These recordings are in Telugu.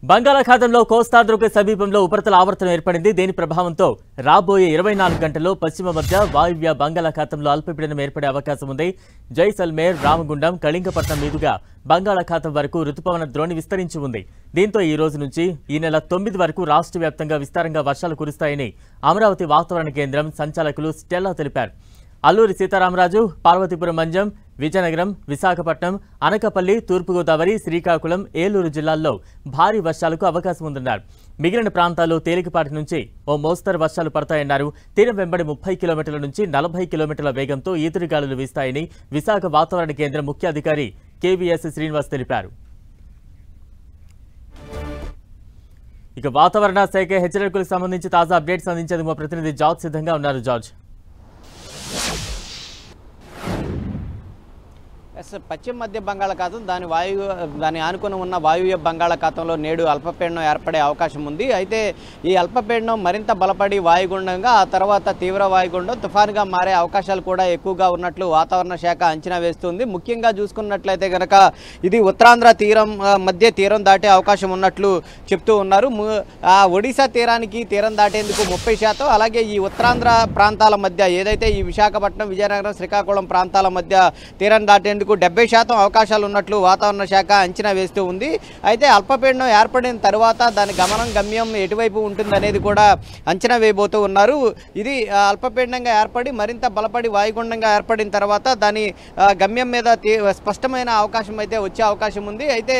బంగాళాఖాతంలో కోస్తాంధ్రకు సమీపంలో ఉపరితల ఆవర్తనం ఏర్పడింది. దీని ప్రభావంతో రాబోయే 24 గంటల్లో పశ్చిమ మధ్య వాయువ్య బంగాళాఖాతంలో అల్పపీడనం ఏర్పడే అవకాశం ఉంది. జైసల్మేర్, రామగుండం, కళింగపట్నం మీదుగా బంగాళాఖాతం వరకు రుతుపవన ద్రోణి విస్తరించి ఉంది. దీంతో ఈ రోజు నుంచి ఈ నెల 9 వరకు రాష్ట్ర వ్యాప్తంగా విస్తారంగా వర్షాలు కురుస్తాయని అమరావతి వాతావరణ కేంద్రం సంచాలకులు స్టెల్లా తెలిపారు. అల్లూరి సీతారామరాజు, పార్వతీపురం మంజం, విజయనగరం, విశాఖపట్నం, అనకాపల్లి, తూర్పుగోదావరి, శ్రీకాకుళం, ఏలూరు జిల్లాల్లో భారీ వర్షాలకు అవకాశం ఉందన్నారు. మిగిలిన ప్రాంతాల్లో తేలికపాటి నుంచి ఓ మోస్తరు వర్షాలు పడతాయన్నారు. తీరం వెంబడి 30 కిలోమీటర్ల నుంచి 40 కిలోమీటర్ల వేగంతో ఈదురుగాలులు వీస్తాయని విశాఖ వాతావరణ కేంద్రం ముఖ్య అధికారి కేవీఎస్ శ్రీనివాస్ తెలిపారు. ఇక వాతావరణ శాఖ హెచ్చరికలకు సంబంధించి తాజా అప్డేట్స్ అందించేందుకు మా ప్రతినిధి జార్జ్ సిద్ధంగా ఉన్నారు. జార్జ్, పశ్చిమ మధ్య బంగాళాఖాతం దాని ఆనుకుని ఉన్న వాయువ్య బంగాళాఖాతంలో నేడు అల్పపీడనం ఏర్పడే అవకాశం ఉంది. అయితే ఈ అల్పపీడనం మరింత బలపడి వాయుగుండంగా ఆ తర్వాత తీవ్ర వాయుగుండం తుఫానుగా మారే అవకాశాలు కూడా ఎక్కువగా ఉన్నట్లు వాతావరణ శాఖ అంచనా వేస్తుంది. ముఖ్యంగా చూసుకున్నట్లయితే కనుక ఇది ఉత్తరాంధ్ర మధ్య తీరం దాటే అవకాశం ఉన్నట్లు చెప్తూ ఉన్నారు. ఒడిశా తీరం దాటేందుకు 30%, అలాగే ఈ ఉత్తరాంధ్ర ప్రాంతాల మధ్య ఏదైతే ఈ విశాఖపట్నం, విజయనగరం, శ్రీకాకుళం ప్రాంతాల మధ్య తీరం దాటేందుకు 70% అవకాశాలు ఉన్నట్లు వాతావరణ శాఖ అంచనా వేస్తూ ఉంది. అయితే అల్పపీడనం ఏర్పడిన తర్వాత దాని గమ్యం ఎటువైపు ఉంటుందనేది కూడా అంచనా వేయబోతూ ఉన్నారు. ఇది అల్పపీడనంగా ఏర్పడి మరింత బలపడి వాయుగుండంగా ఏర్పడిన తర్వాత దాని గమ్యం మీద స్పష్టమైన అవకాశం అయితే వచ్చే అవకాశం ఉంది. అయితే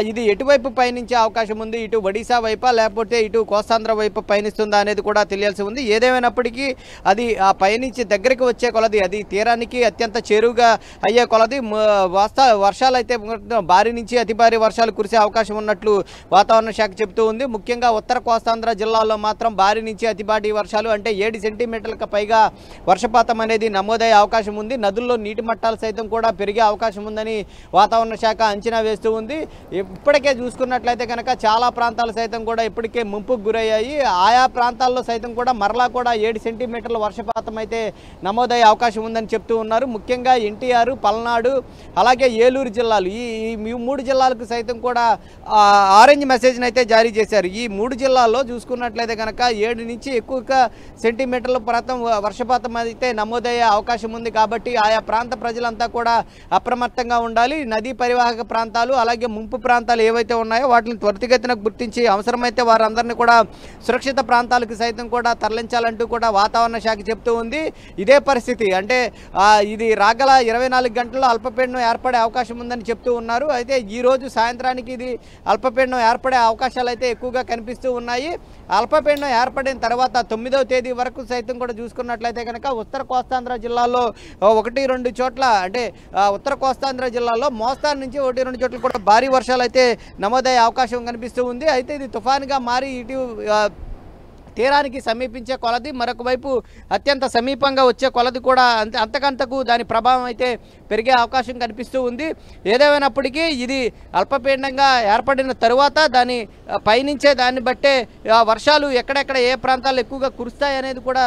ఇది ఎటువైపు పయనించే అవకాశం ఉంది, ఇటు ఒడిశా వైపా లేకపోతే ఇటు కోస్తాంధ్ర వైపు పయనిస్తుందా అనేది కూడా తెలియాల్సి ఉంది. ఏదేమైనప్పటికీ అది పయనించి దగ్గరికి వచ్చే కొలది, అది తీరానికి అత్యంత చేరువుగా అయ్యే కొలది వర్షాలు అయితే భారీ నుంచి అతి భారీ వర్షాలు కురిసే అవకాశం ఉన్నట్లు వాతావరణ శాఖ చెబుతూ ఉంది. ముఖ్యంగా ఉత్తర కోస్తాంధ్ర జిల్లాల్లో మాత్రం భారీ నుంచి అతి భారీ వర్షాలు అంటే 7 సెంటీమీటర్లకు పైగా వర్షపాతం అనేది నమోదయ్యే అవకాశం ఉంది. నదుల్లో నీటి మట్టాలు సైతం కూడా పెరిగే అవకాశం ఉందని వాతావరణ శాఖ అంచనా వేస్తూ ఉంది. ఇప్పటికే చూసుకున్నట్లయితే కనుక చాలా ప్రాంతాలు సైతం కూడా ఇప్పటికే ముంపుకు గురయ్యాయి. ఆయా ప్రాంతాల్లో సైతం కూడా మరలా కూడా 7 సెంటీమీటర్ల వర్షపాతం అయితే నమోదయ్యే అవకాశం ఉందని చెప్తూ ఉన్నారు. ముఖ్యంగా ఎన్టీఆర్, పల్నాడు, అలాగే ఏలూరు జిల్లాలు, ఈ 3 జిల్లాలకు సైతం కూడా ఆరెంజ్ మెసేజ్ని అయితే జారీ చేశారు. ఈ 3 జిల్లాల్లో చూసుకున్నట్లయితే కనుక 7 నుంచి ఎక్కువగా సెంటీమీటర్ల వర్షపాతం అయితే నమోదయ్యే అవకాశం ఉంది. కాబట్టి ఆయా ప్రాంత ప్రజలంతా కూడా అప్రమత్తంగా ఉండాలి. నదీ పరివాహక ప్రాంతాలు అలాగే ముంపు ప్రాంతాలు ఏవైతే ఉన్నాయో వాటిని త్వరితగతిన గుర్తించి అవసరమైతే వారందరినీ కూడా సురక్షిత ప్రాంతాలకు సైతం కూడా తరలించాలంటూ కూడా వాతావరణ శాఖ చెప్తూ ఉంది. ఇదే పరిస్థితి అంటే ఇది రాగల 24 గంటల్లో అల్పపీడనం ఏర్పడే అవకాశం ఉందని చెప్తూ ఉన్నారు. అయితే ఈ రోజు సాయంత్రానికి ఇది అల్పపీడనం ఏర్పడే అవకాశాలు అయితే ఎక్కువగా కనిపిస్తూ ఉన్నాయి. అల్పపీడనం ఏర్పడిన తర్వాత 9వ తేదీ వరకు సైతం కూడా చూసుకున్నట్లయితే కనుక ఉత్తర కోస్తాంధ్ర జిల్లాలో 1-2 చోట్ల అంటే ఉత్తర కోస్తాంధ్ర జిల్లాలో మోస్తారు నుంచి 1-2 చోట్ల కూడా భారీ వర్షాలు అయితే నమోదయ్యే అవకాశం కనిపిస్తూ ఉంది. అయితే ఇది తుఫానుగా మారి ఇటు తీరానికి సమీపించే కొలది, మరొక వైపు అత్యంత సమీపంగా వచ్చే కొలది కూడా అంతకంతకు దాని ప్రభావం అయితే పెరిగే అవకాశం కనిపిస్తూ ఉంది. ఏదేమైనప్పటికీ ఇది అల్పపీడనంగా ఏర్పడిన తరువాత దాని పయనించే దాన్ని బట్టే వర్షాలు ఎక్కడెక్కడ ఏ ప్రాంతాల్లో ఎక్కువగా కురుస్తాయి అనేది కూడా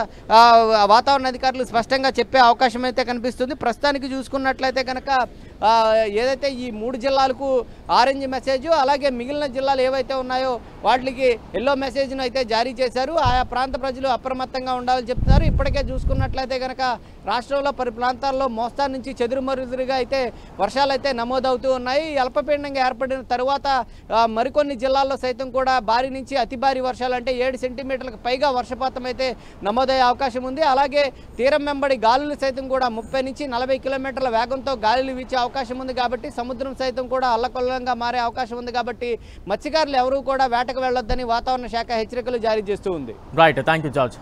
వాతావరణ అధికారులు స్పష్టంగా చెప్పే అవకాశం అయితే కనిపిస్తుంది. ప్రస్తుతానికి చూసుకున్నట్లయితే కనుక ఏదైతే ఈ 3 జిల్లాలకు ఆరెంజ్ మెసేజ్, అలాగే మిగిలిన జిల్లాలు ఏవైతే ఉన్నాయో వాటికి ఎల్లో మెసేజ్ను అయితే జారీ చేశారు. ఆయా ప్రాంత ప్రజలు అప్రమత్తంగా ఉండాలని చెప్తున్నారు. ఇప్పటికే చూసుకున్నట్లయితే కనుక రాష్ట్రంలో పలు ప్రాంతాల్లో మోస్తారు నుంచి చెదురుమరుదురుగా అయితే వర్షాలు అయితే నమోదవుతూ ఉన్నాయి. అల్పపీడనంగా ఏర్పడిన తరువాత మరికొన్ని జిల్లాల్లో సైతం కూడా భారీ నుంచి అతి భారీ వర్షాలు అంటే 7 సెంటీమీటర్లకు పైగా వర్షపాతం అయితే నమోదయ్యే అవకాశం ఉంది. అలాగే తీరం వెంబడి గాలులు సైతం కూడా 30 నుంచి 40 కిలోమీటర్ల వేగంతో గాలులు వీచే అవకాశం ఉంది. కాబట్టి సముద్రం సైతం కూడా అల్లకొల్లంగా మారే అవకాశం ఉంది. కాబట్టి మత్స్యకారులు ఎవరూ కూడా వేటకు వెళ్లొద్దని వాతావరణ శాఖ హెచ్చరికలు జారీ చేస్తూ ఉంది. Right, thank you George.